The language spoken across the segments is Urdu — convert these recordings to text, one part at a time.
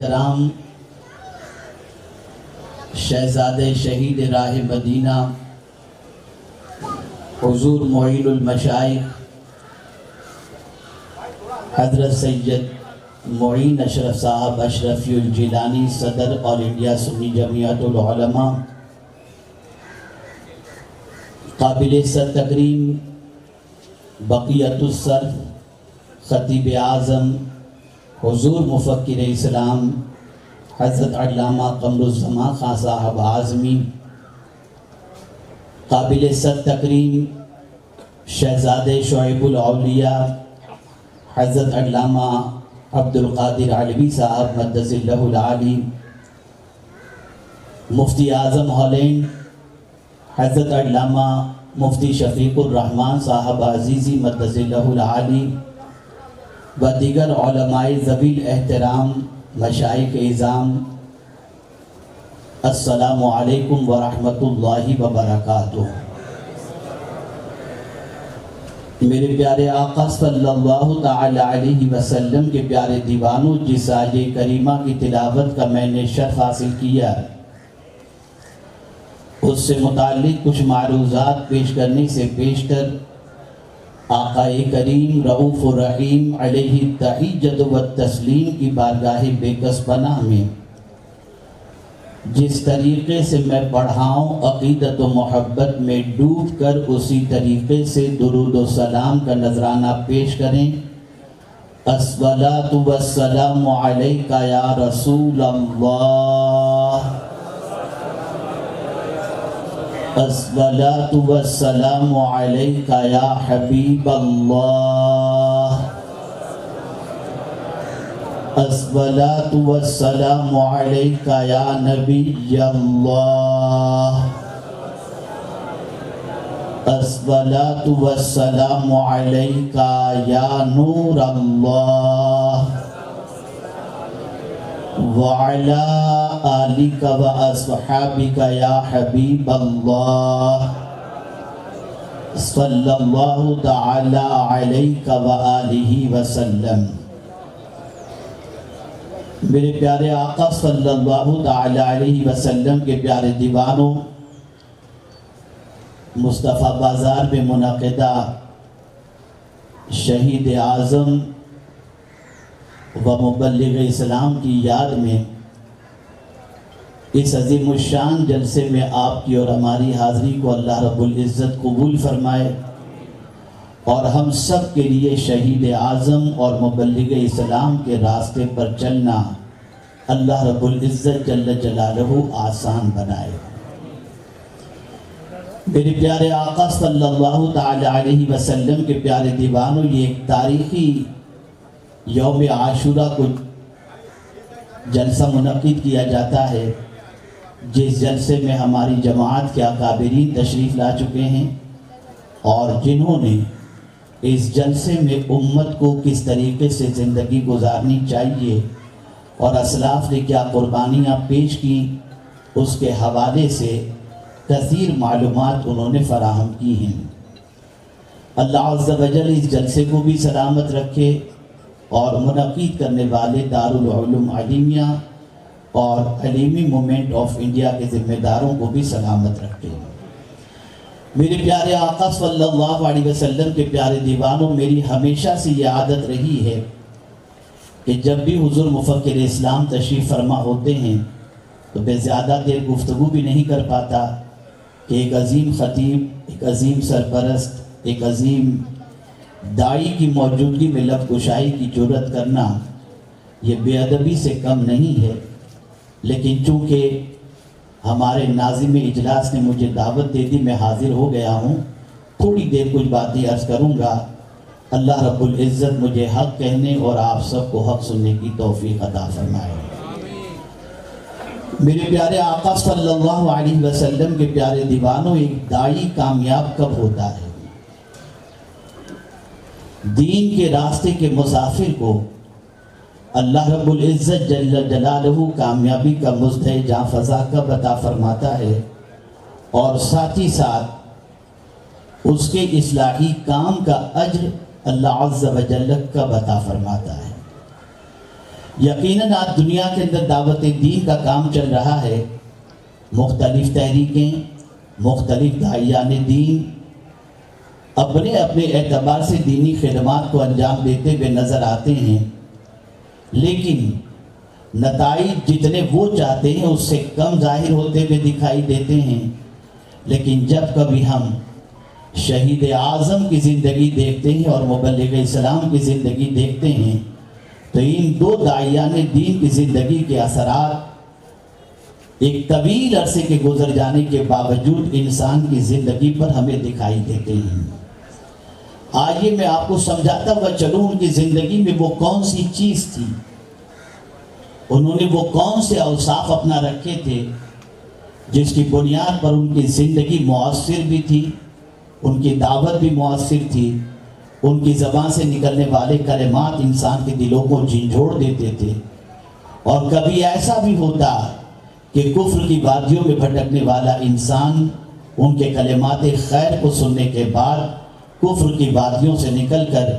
کرام شہزادے شہید راہ مدینہ حضور معین المشائخ حضرت سید معین اشرف صاحب اشرفی الجیلانی صدر آل انڈیا سنی جمعیت العلماء، قابل سر تکریم بقیت الصرف خطیب اعظم حضور مفکر اسلام حضرت علامہ قمر الزمان خان صاحب اعظمی، قابل سر تکریم شہزادے شعیب الاولیاء حضرت علامہ عبد القادر علوی صاحب مدث اللہ العالی، مفتی اعظم ہالینڈ حضرت علامہ مفتی شفیق الرحمن صاحب عزیزی مدث اللہ العالی و دیگر علماء ذوی احترام مشائخ اعظام، السلام علیکم ورحمۃ اللہ وبرکاتہ۔ میرے پیارے آقا صلی اللہ تعالی علیہ وسلم کے پیارے دیوانوں، جس آیہ کریمہ کی تلاوت کا میں نے شرف حاصل کیا، اس سے متعلق کچھ معروضات پیش کرنے سے پیشتر آقا کریم رؤوف الرحیم علیہ التحیۃ والتسلیم کی بارگاہ بے کس پناہ میں جس طریقے سے میں پڑھاؤں، عقیدت و محبت میں ڈوب کر اسی طریقے سے درود و سلام کا نذرانہ پیش کریں۔ الصلاۃ والسلام علیک یا رسول اللہ، الصلاۃ والسلام علیک یا حبیب اللہ، الصلاۃ والسلام علیک یا نبی اللہ، الصلاۃ والسلام علیک یا نور اللہ، وعلی آلک و اصحابک یا حبیب اللہ، صلی اللہ تعالی علیک و آلہ وسلم۔ میرے پیارے آقا صلی اللہ تعالی علیہ وسلم کے پیارے دیوانوں، مصطفیٰ بازار میں منعقدہ شہید اعظم و مبلغ اسلام کی یاد میں اس عظیم الشان جلسے میں آپ کی اور ہماری حاضری کو اللہ رب العزت قبول فرمائے، اور ہم سب کے لیے شہید اعظم اور مبلغ اسلام کے راستے پر چلنا اللہ رب العزت جل جلالہ آسان بنائے۔ میرے پیارے آقا صلی اللہ تعالی علیہ وسلم کے پیارے دیوانوں، یہ ایک تاریخی یوم عاشورہ کو جلسہ منعقد کیا جاتا ہے، جس جلسے میں ہماری جماعت کے اکابرین تشریف لا چکے ہیں، اور جنہوں نے اس جلسے میں امت کو کس طریقے سے زندگی گزارنی چاہیے اور اسلاف نے کیا قربانیاں پیش کی، اس کے حوالے سے کثیر معلومات انہوں نے فراہم کی ہیں۔ اللہ عز و جل اس جلسے کو بھی سلامت رکھے، اور منعقد کرنے والے دارالعلوم علیمیہ اور علیمی مومنٹ آف انڈیا کے ذمہ داروں کو بھی سلامت رکھے۔ میرے پیارے آقا صلی اللہ علیہ وسلم کے پیارے دیوانوں، میری ہمیشہ سے یہ عادت رہی ہے کہ جب بھی حضور مفکر اسلام تشریف فرما ہوتے ہیں تو میں زیادہ دیر گفتگو بھی نہیں کر پاتا کہ ایک عظیم خطیب، ایک عظیم سرپرست، ایک عظیم داعی کی موجودگی میں لب کشائی کی جرات کرنا یہ بے ادبی سے کم نہیں ہے، لیکن چونکہ ہمارے ناظم اجلاس نے مجھے دعوت دے دی، میں حاضر ہو گیا ہوں، تھوڑی دیر کچھ باتیں عرض کروں گا۔ اللہ رب العزت مجھے حق کہنے اور آپ سب کو حق سننے کی توفیق عطا فرمائے۔ میرے پیارے آقا صلی اللہ علیہ وسلم کے پیارے دیوانوں، ایک داعی کامیاب کب ہوتا ہے؟ دین کے راستے کے مسافر کو اللہ رب العزت جل جلالہ کامیابی کا مزدہ جاں فضا کب عطا فرماتا ہے، اور ساتھ ہی ساتھ اس کے اصلاحی کام کا اجر اللہ عز و جل کب عطا فرماتا ہے۔ یقیناً آج دنیا کے اندر دعوت دین کا کام چل رہا ہے. مختلف تحریکیں، مختلف داعیان دین اپنے اپنے اعتبار سے دینی خدمات کو انجام دیتے ہوئے نظر آتے ہیں، لیکن نتائج جتنے وہ چاہتے ہیں اس سے کم ظاہر ہوتے ہوئے دکھائی دیتے ہیں. لیکن جب کبھی ہم شہید اعظم کی زندگی دیکھتے ہیں اور مبلغ اسلام کی زندگی دیکھتے ہیں تو ان دو داعیان دین کی زندگی کے اثرات ایک طویل عرصے کے گزر جانے کے باوجود انسان کی زندگی پر ہمیں دکھائی دیتے ہیں. آئیے میں آپ کو سمجھاتا ہوا چلوں ان کی زندگی میں وہ کون سی چیز تھی، انہوں نے وہ کون سے اوصاف اپنا رکھے تھے جس کی بنیاد پر ان کی زندگی مؤثر بھی تھی، ان کی دعوت بھی مؤثر تھی، ان کی زبان سے نکلنے والے کلمات انسان کے دلوں کو جھنجھوڑ دیتے تھے. اور کبھی ایسا بھی ہوتا کہ کفر کی وادیوں میں بھٹکنے والا انسان ان کے کلمات خیر کو سننے کے بعد کفر کی وادیوں سے نکل کر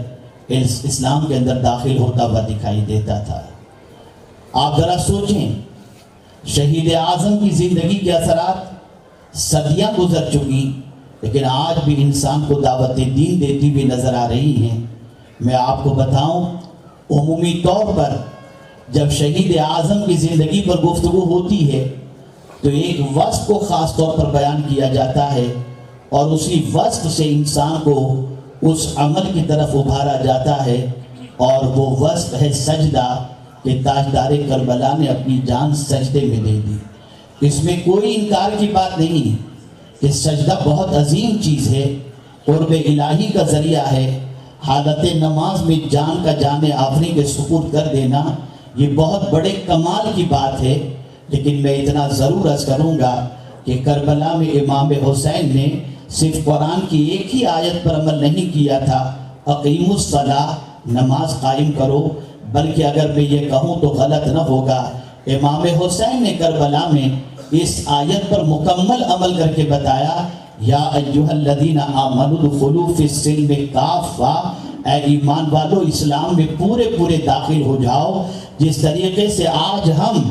اسلام کے اندر داخل ہوتا ہوا دکھائی دیتا تھا. آپ ذرا سوچیں، شہید اعظم کی زندگی کے اثرات صدیاں گزر چکی لیکن آج بھی انسان کو دعوت دین دیتی ہوئی نظر آ رہی ہیں. میں آپ کو بتاؤں، عمومی طور پر جب شہید اعظم کی زندگی پر گفتگو ہوتی ہے تو ایک وصف کو خاص طور پر بیان کیا جاتا ہے اور اسی وصف سے انسان کو اس عمل کی طرف ابھارا جاتا ہے، اور وہ وصف ہے سجدہ، کہ تاجدار کربلا نے اپنی جان سجدے میں دے دی. اس میں کوئی انکار کی بات نہیں کہ سجدہ بہت عظیم چیز ہے، قرب الہی کا ذریعہ ہے. حالت نماز میں جان کا جان آفریں کے سپرد کر دینا یہ بہت بڑے کمال کی بات ہے. لیکن میں اتنا ضرور عرض کروں گا کہ کربلا میں امام حسین نے صرف قرآن کی ایک ہی آیت پر عمل نہیں کیا تھا، اقیم الصلاۃ، نماز قائم کرو، بلکہ اگر میں یہ کہوں تو غلط نہ ہوگا، امام حسین نے کربلا میں اس آیت پر مکمل عمل کر کے بتایا، یا ایھا الذین آمنوا ادخلوا فی السلم کافہ، اے ایمان والو اسلام میں پورے پورے داخل ہو جاؤ. جس طریقے سے آج ہم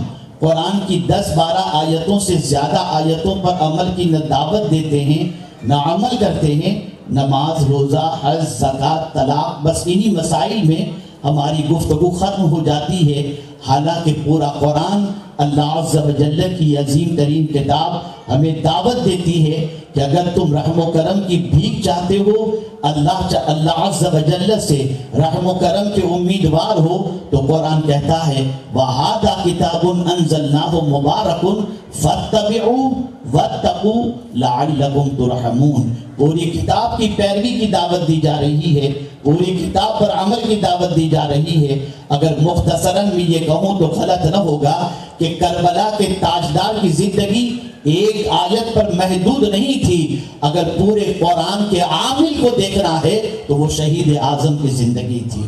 قرآن کی 10-12 آیتوں سے زیادہ آیتوں پر عمل کی نہ دعوت دیتے ہیں نہ عمل کرتے ہیں، نماز، روزہ، حج، زکوٰۃ، طلاق، بس انہی مسائل میں ہماری گفتگو ختم ہو جاتی ہے، حالانکہ پورا قرآن اللہ عز و جل کی عظیم ترین کتاب ہمیں دعوت دیتی ہے کہ اگر تم رحم و کرم کی بھیک چاہتے ہو، اللہ عز و جل سے رحم و کرم کے امیدوار ہو، تو قرآن کہتا ہے وَهَذَا كِتَابٌ أَنزَلْنَاهُ مُبَارَكٌ فَاتَّبِعُوهُ وَاتَّقُوا لَعَلَّكُمْ تُرْحَمُونَ. پوری کتاب کی پیروی کی دعوت دی جا رہی ہے، پوری کتاب پر عمل کی دعوت دی جا رہی ہے. اگر مختصراً میں یہ کہوں تو غلط نہ ہوگا کہ کربلا کے تاجدار کی زندگی ایک آیت پر محدود نہیں تھی. اگر پورے قرآن کے عامل کو دیکھنا ہے تو وہ شہید اعظم کی زندگی تھی.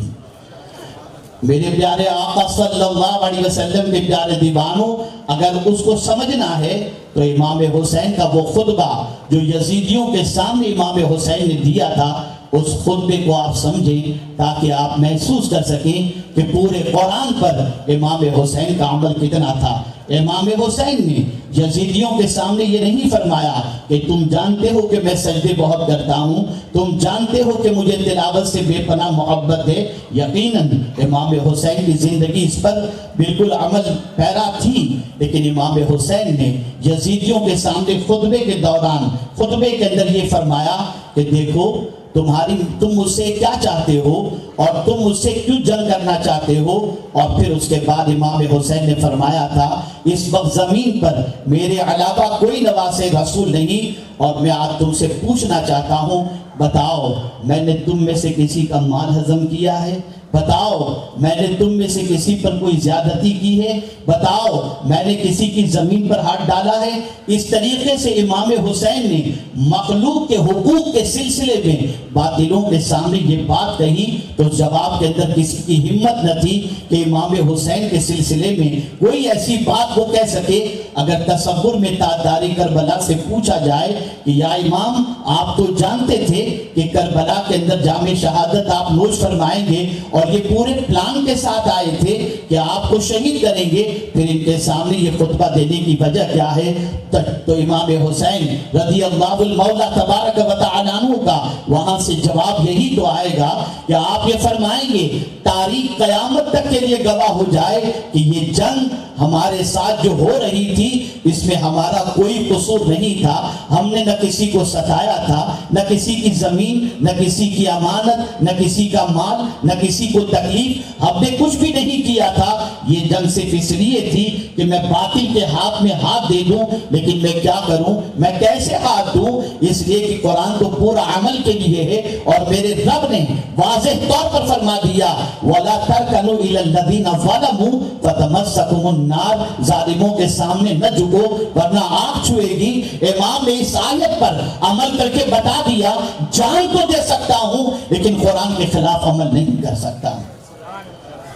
میرے پیارے آقا صلی اللہ علیہ وسلم کے پیارے دیوانوں، اگر اس کو سمجھنا ہے تو امام حسین کا وہ خطبہ جو یزیدیوں کے سامنے امام حسین نے دیا تھا، اس خطبے کو آپ سمجھیں تاکہ آپ محسوس کر سکیں کہ پورے قرآن پر امام حسین کا عمل کتنا تھا. امام حسین نے یزیدیوں کے سامنے یہ نہیں فرمایا کہ تم جانتے ہو کہ میں سجدے بہت کرتا ہوں، تم جانتے ہو کہ مجھے تلاوت سے بے پناہ محبت ہے. یقیناً امام حسین کی زندگی اس پر بالکل عمل پیرا تھی، لیکن امام حسین نے یزیدیوں کے سامنے خطبے کے دوران خطبے کے اندر یہ فرمایا کہ دیکھو تم مجھ سے کیا چاہتے ہو اور تم مجھ سے کیوں جنگ کرنا چاہتے ہو. اور پھر اس کے بعد امام حسین نے فرمایا تھا اس وقت زمین پر میرے علاوہ کوئی نواسے رسول نہیں، اور میں آج تم سے پوچھنا چاہتا ہوں، بتاؤ میں نے تم میں سے کسی کا مال ہضم کیا ہے؟ بتاؤ میں نے تم میں سے کسی پر کوئی زیادتی کی ہے؟ بتاؤ میں نے کسی کی زمین پر ہاتھ ڈالا ہے؟ اس طریقے سے امام حسین نے مخلوق کے حقوق کے سلسلے میں باطلوں کے سامنے یہ بات کہی تو جواب کے اندر کسی کی ہمت نہ تھی کہ امام حسین کے سلسلے میں کوئی ایسی بات وہ کہہ سکے. اگر تصور میں تاجدار کربلا سے پوچھا جائے کہ یا امام آپ تو جانتے تھے کہ کربلا کے اندر جام شہادت آپ نوش فرمائیں گے اور یہ پورے پلان کے ساتھ آئے تھے کہ آپ کو شہید کریں گے. پھر ان کے سامنے یہ خطبہ دینے کی وجہ کیا ہے؟ تو امام حسین رضی اللہ المولا تبارک و تعالی عنہ کا وہاں سے جواب یہی تو آئے گا کہ آپ یہ فرمائیں گے تاریخ قیامت تک کے لیے گواہ ہو جائے کہ یہ جنگ ہمارے ساتھ جو ہو رہی تھی اس میں ہمارا کوئی قصور نہیں تھا. ہم نے نہ کسی کو ستایا تھا، نہ کسی کی زمین، نہ کسی کی امانت، نہ کسی کا مال، نہ کسی کو تکلیف، ہم نے کچھ بھی نہیں کیا تھا. یہ جنگ صرف اس لیے تھی کہ میں باطل کے ہاتھ میں ہاتھ دے دوں، لیکن میں کیا کروں، میں کیسے ہاتھ دوں؟ اس لیے کہ قرآن تو پورا عمل کے لیے ہے، اور میرے رب نے واضح طور پر فرما دیا وَلَا تَرْكَنُوا إِلَى الَّذِينَ ظَلَمُوا فَتَمَسَّكُمُ النَّارُ، ظالموں کے سامنے نہ جھکو ورنہ آگ چھوئے گی. امام نے اس آیت پر عمل کر کے بتا دیا جان تو دے سکتا ہوں لیکن قرآن کے خلاف عمل نہیں کر سکتا.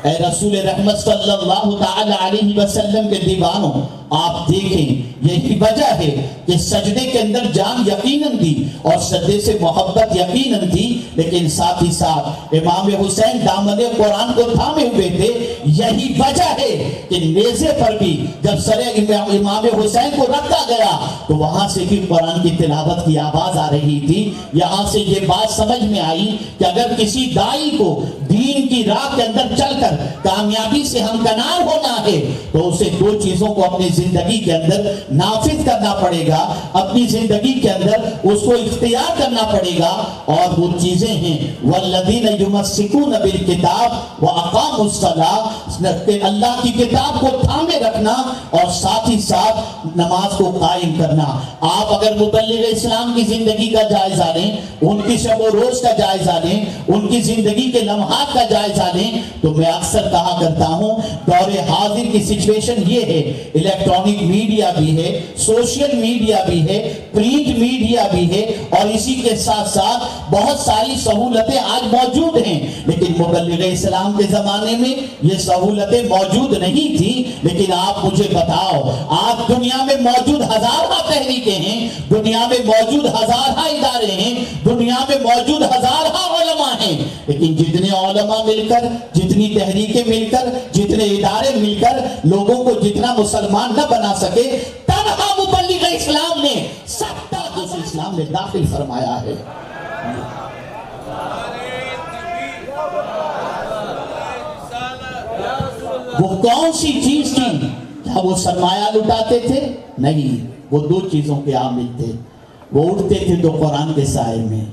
اے رسول رحمت صلی اللہ تعالی علیہ وسلم کے دیوانوں، آپ دیکھیں یہی وجہ ہے کہ سجدے کے اندر جان یقیناً دی اور سجدے سے محبت یقیناً دی، لیکن ساتھ ہی ساتھ امام حسین دامن قرآن کو تھامے ہوئے تھے. یہی وجہ ہے کہ نیزے پر بھی جب سر امام حسین کو رکھا گیا تو وہاں سے بھی قرآن کی تلاوت کی آواز آ رہی تھی. یہاں سے یہ بات سمجھ میں آئی کہ اگر کسی دائی کو دین کی راہ کے اندر چل کر کامیابی سے ہمکنار ہونا ہے تو اسے دو چیزوں کو اپنی زندگی کے اندر نافذ کرنا پڑے گا، اپنی زندگی کے اندر اس کو اختیار کرنا پڑے گا، اور وہ چیزیں ہیں والذین یمسکون بالکتاب واقاموا الصلاۃ، اللہ کی کتاب کو تھامے رکھنا اور ساتھ ہی ساتھ نماز کو قائم کرنا. آپ اگر مبلغ اسلام کی زندگی کا جائزہ لیں، ان کی شب و روز کا جائزہ لیں، ان کی زندگی کے لمحات کا جائزہ لیں، تو میں اکثر کہا کرتا ہوں دور حاضر کی سچویشن یہ ہے، الیکٹرانک میڈیا بھی ہے، سوشل میڈیا بھی ہے، پرنٹ میڈیا بھی ہے، اور اسی کے ساتھ ساتھ بہت ساری سہولتیں آج موجود ہیں. لیکن مبلغ اسلام کے زمانے میں یہ سہولتیں موجود نہیں تھی. لیکن آپ مجھے بتاؤ، آج دنیا میں موجود ہزارہ تحریکیں ہیں، دنیا میں موجود ہزارہ ادارے ہیں، دنیا میں موجود ہزارہ علماء ہیں، لیکن جتنے علماء مل کر، جتنی تحریکیں مل کر، جتنے ادارے مل کر لوگوں کو جتنا مسلمان نہ بنا سکے، تنہا مبلغ اسلام نے 70 اسلام میں داخل فرمایا ہے. وہ کون سی چیز تھی؟ کیا وہ سرمایہ لٹاتے تھے؟ نہیں، وہ دو چیزوں کے عامل تھے. وہ اٹھتے تھے تو قرآن کے سائے میں،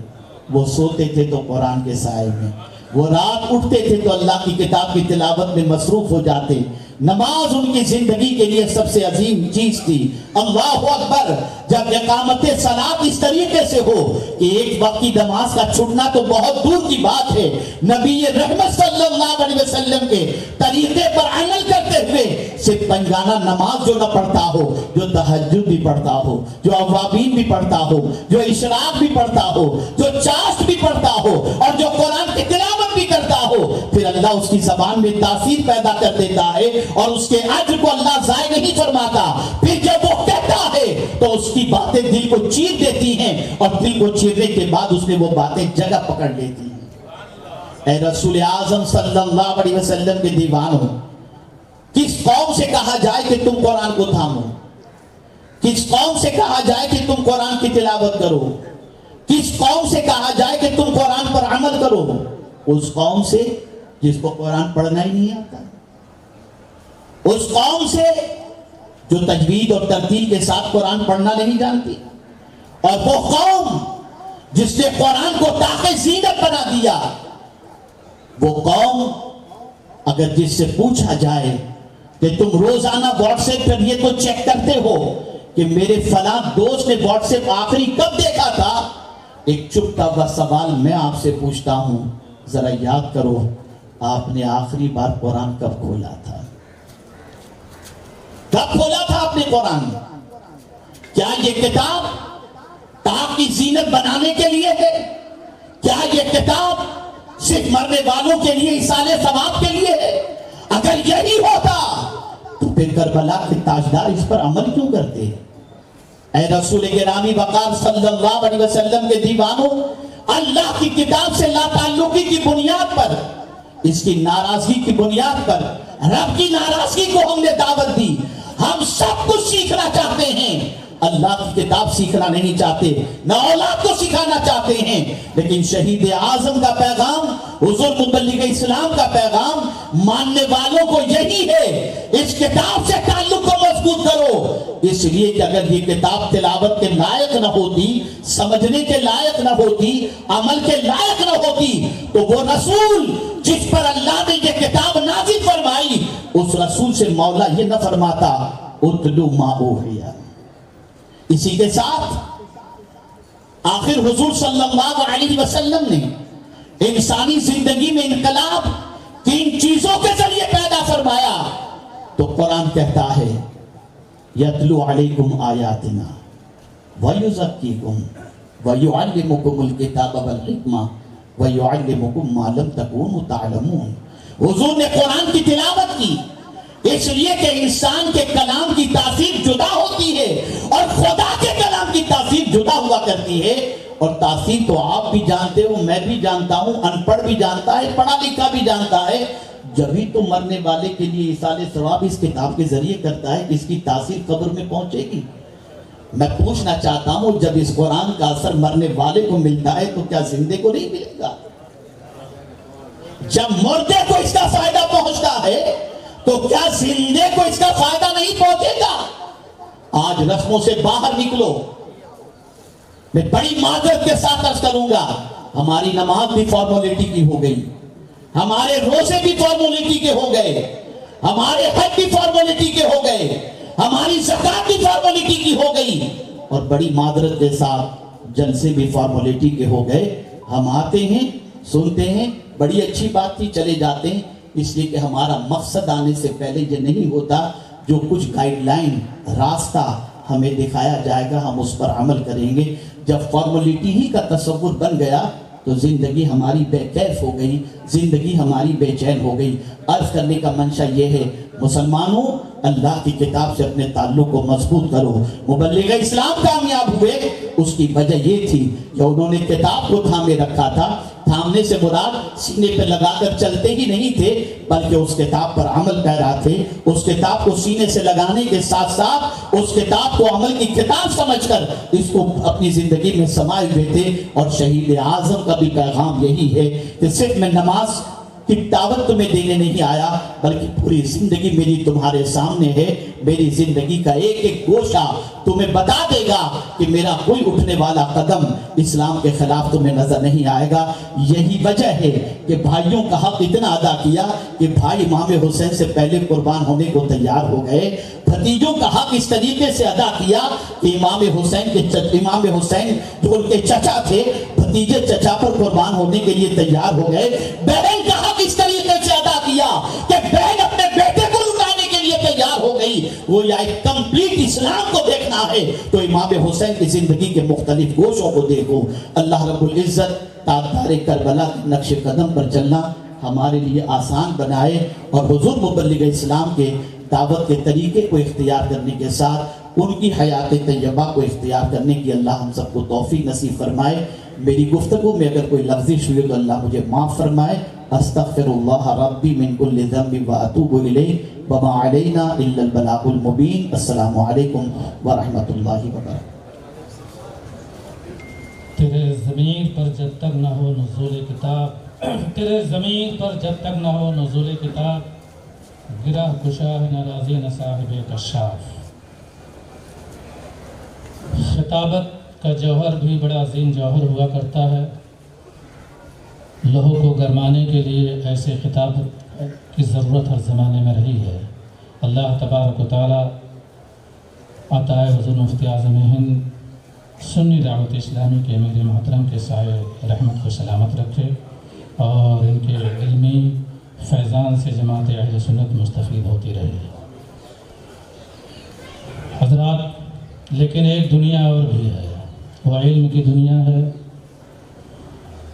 وہ سوتے تھے تو قرآن کے سائے میں، وہ رات اٹھتے تھے تو اللہ کی کتاب کی تلاوت میں مصروف ہو جاتے. نماز ان کی زندگی کے لیے سب سے عظیم چیز تھی. اللہ اکبر. جب اقامت صلاۃ اس طریقے سے ہو کہ ایک وقت کی نماز کا چھٹنا تو بہت دور کی بات ہے، نبی رحمت صلی اللہ علیہ وسلم کے طریقے پر عمل کرتے ہوئے صرف پنجانہ نماز جو نہ پڑھتا ہو، جو تہجد بھی پڑھتا ہو، جو اوابین بھی پڑھتا ہو، جو اشراق بھی پڑھتا ہو، جو چاشت بھی پڑھتا ہو، اور جو قرآن کی تلاوت بھی کرتا ہو، پھر اللہ اس کی زبان میں تاثیر پیدا کر دیتا ہے اور اس کے اجر کو اللہ ضائع نہیں فرماتا. پھر جب وہ کہتا ہے تو اس کی باتیں دل کو چیر دیتی ہیں، اور دل کو چیرنے کے بعد اس میں وہ باتیں جگہ پکڑ لیتی ہیں. اے رسول اعظم صلی اللہ علیہ وسلم کے دیوانوں، کس قوم سے کہا جائے کہ تم قرآن کو تھامو؟ کس قوم سے کہا جائے کہ تم قرآن کی تلاوت کرو؟ کس قوم سے کہا جائے کہ تم قرآن پر عمل کرو؟ اس قوم سے جس کو قرآن پڑھنا ہی نہیں آتا، اس قوم سے جو تجوید اور ترتیل کے ساتھ قرآن پڑھنا نہیں جانتی، اور وہ قوم جس نے قرآن کو طاق زینت بنا دیا. وہ قوم اگر جس سے پوچھا جائے کہ تم روزانہ واٹس ایپ پر یہ تو چیک کرتے ہو کہ میرے فلاں دوست نے واٹس ایپ آخری کب دیکھا تھا، ایک چپتا ہوا سوال میں آپ سے پوچھتا ہوں، ذرا یاد کرو آپ نے آخری بار قرآن کب کھولا تھا؟ کب کھولا تھا آپ نے قرآن؟ کیا یہ کتاب طاق کی زینت بنانے کے لیے ہے؟ کیا یہ کتاب صرف مرنے والوں کے لیے، ایصال ثواب کے لیے ہے؟ اگر یہی ہوتا تو پھر کربلا کے تاجدار اس پر عمل کیوں کرتے؟ اے رسول گرامی وقار صلی اللہ علیہ وسلم کے دیوانوں، اللہ کی کتاب سے لا تعلقی کی بنیاد پر اس کی ناراضگی کی بنیاد پر رب کی ناراضگی کو ہم نے دعوت دی. ہم سب کچھ سیکھنا چاہتے ہیں، اللہ کی کتاب سیکھنا نہیں چاہتے، نہ اولاد کو سکھانا چاہتے ہیں. لیکن شہید اعظم کا پیغام، حضور مبلغ اسلام کا پیغام ماننے والوں کو یہی ہے، اس کتاب سے تعلق کو مضبوط کرو. اس لیے کہ اگر یہ کتاب تلاوت کے لائق نہ ہوتی، سمجھنے کے لائق نہ ہوتی، عمل کے لائق نہ ہوتی، تو وہ رسول جس پر اللہ نے یہ کتاب نازل فرمائی، اس رسول سے مولا یہ نہ فرماتا اتلو ما اوحی. اسی کے ساتھ آخر حضور صلی اللہ علیہ وسلم نے انسانی زندگی میں انقلاب کن چیزوں کے ذریعے پیدا فرمایا؟ تو قرآن کہتا ہے یتلو علیکم آیاتنا ویزکیکم ویعلمکم الکتاب والحکمہ ویعلمکم ما لم تکونوا تعلمون. حضور نے قرآن کی تلاوت کی اس لیے کہ انسان کے کلام کی تاثیر جدا ہوتی ہے اور خدا کے کلام کی تاثیر جدا ہوا کرتی ہے. اور تاثیر تو آپ بھی جانتے ہو، میں بھی جانتا ہوں، ان پڑھ بھی جانتا ہے، پڑھا لکھا بھی جانتا ہے. جبھی تو مرنے والے کے لیے ایصال ثواب اس کتاب کے ذریعے کرتا ہے کہ اس کی تاثیر قبر میں پہنچے گی. میں پوچھنا چاہتا ہوں جب اس قرآن کا اثر مرنے والے کو ملتا ہے تو کیا زندے کو نہیں ملے گا؟ جب مردے کو اس کا فائدہ پہنچتا ہے تو کیا زندے کو اس کا فائدہ نہیں پہنچے گا؟ آج رسموں سے باہر نکلو. میں بڑی معذرت کے ساتھ عرض کروں گا، ہماری نماز بھی فارمولیٹی کی ہو گئی، ہمارے روزے بھی فارمولیٹی کے ہو گئے، ہمارے حج بھی فارمولیٹی کے ہو گئے، ہماری زکات بھی فارمولیٹی کی ہو گئی، اور بڑی معذرت کے ساتھ جلسے بھی فارمولیٹی کے ہو گئے. ہم آتے ہیں، سنتے ہیں، بڑی اچھی بات تھی، چلے جاتے ہیں. اس لیے کہ ہمارا مقصد آنے سے پہلے یہ نہیں ہوتا. جو کچھ گائیڈ لائن، راستہ ہمیں دکھایا جائے گا ہم اس پر عمل کریں گے. جب فارمولیٹی ہی کا تصور بن گیا تو زندگی ہماری بے کیف ہو گئی، زندگی ہماری بے چین ہو گئی. عرض کرنے کا منشا یہ ہے، مسلمانوں اللہ کی کتاب سے اپنے تعلق کو مضبوط کرو. مبلغ اسلام کامیاب ہوئے، اس کی وجہ یہ تھی کہ انہوں نے کتاب کو تھامے رکھا تھا. تھامنے سے مراد سینے پہ لگا کر چلتے ہی نہیں تھے، بلکہ اس کتاب پر عمل پیرا تھے. اس کتاب کو سینے سے لگانے کے ساتھ ساتھ اس کتاب کو عمل کی کتاب سمجھ کر اس کو اپنی زندگی میں سمائے ہوئے تھے. اور شہید اعظم کا بھی پیغام یہی ہے کہ صرف میں نماز کی دعوت تمہیں دینے نہیں آیا، بلکہ پوری زندگی میری تمہارے سامنے ہے. میری زندگی کا ایک ایک گوشہ تمہیں بتا دے گا کہ میرا کوئی اٹھنے والا قدم اسلام کے خلاف تمہیں نظر نہیں آئے گا. یہی وجہ ہے کہ بھائیوں کا حق اتنا ادا کیا کہ بھائی امام حسین سے پہلے قربان ہونے کو تیار ہو گئے. بھتیجوں کا حق اس طریقے سے ادا کیا کہ امام حسین جو ان کے چچا تھے، بھتیجے چچا پر قربان ہونے کے لیے تیار ہو گئے. بہن کا حق اس طریقے سے ادا کیا کہ بہن اپنے بیٹے کو لٹانے کے لیے تیار ہو گئی. وہ یا ایک کمپلیٹ اسلام کو دیکھنا ہے تو امام حسین کی زندگی کے مختلف گوشوں کو دیکھو. اللہ رب العزت تاجدار کربلا کے نقش قدم پر چلنا ہمارے لیے آسان بنائے، اور حضور مبلغ اسلام کے دعوت کے طریقے کو اختیار کرنے کے ساتھ ان کی حیات طیبہ کو اختیار کرنے کی اللہ ہم سب کو توفیق نصیب فرمائے. میری گفتگو میں اگر کوئی لفظش ہوئی تو اللہ مجھے معاف فرمائے. استغفر اللہ ربی من کل ذنب واتوب الیہ وما علینا الا البلاغ المبین. السلام علیکم ورحمۃ اللہ وبرکاتہ. تیرے زمین پر جب تک نہ ہو نزول کتاب، تیرے زمین پر جب تک نہ ہو نزول کتاب، گرہ کشا ہے نہ راضی نہ صاحب کشاف. خطابت کا جوہر بھی بڑا عظیم جوہر ہوا کرتا ہے. لوہوں کو گرمانے کے لیے ایسے خطابت کی ضرورت ہر زمانے میں رہی ہے. اللہ تبارک و تعالیٰ عطائے حضور مفتی اعظم ہند سنی دعوت اسلامی کے امیر محترم کے سائے رحمت کو سلامت رکھے، اور ان کے علمی فیضان سے جماعت اہل سنت مستفید ہوتی رہے. حضرات، لیکن ایک دنیا اور بھی ہے، وہ علم کی دنیا ہے،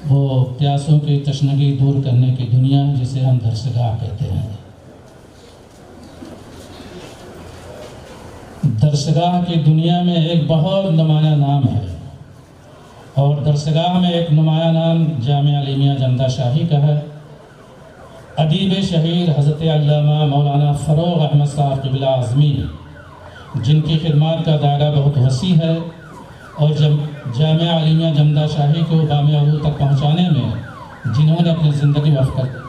وہ پیاسوں کی تشنگی دور کرنے کی دنیا جسے ہم درسگاہ کہتے ہیں. درسگاہ کی دنیا میں ایک بہت نمایاں نام ہے، اور درسگاہ میں ایک نمایاں نام جامعہ علیمیہ جندہ شاہی کا ہے. ادیب شہیر حضرت علامہ مولانا فروغ احمد صاحب قبلہ اعظمی، جن کی خدمات کا دائرہ بہت وسیع ہے اور جامعہ علیمیہ جمدہ شاہی کو بام عروج تک پہنچانے میں جنہوں نے اپنی زندگی وقف کر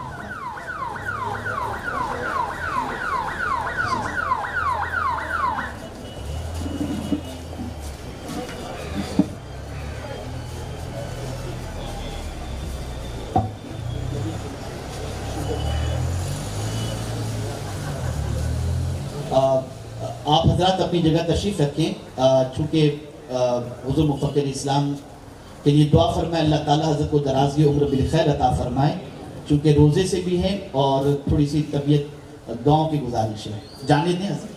آپ حضرات اپنی جگہ تشریف رکھیں، چونکہ حضور مفکر اسلام کے لیے دعا فرمائے اللہ تعالیٰ حضرت کو درازی عمر بالخیر عطا فرمائے، چونکہ روزے سے بھی ہیں اور تھوڑی سی طبیعت دعاؤں کی گزارش ہے. جانے دیں حضرت.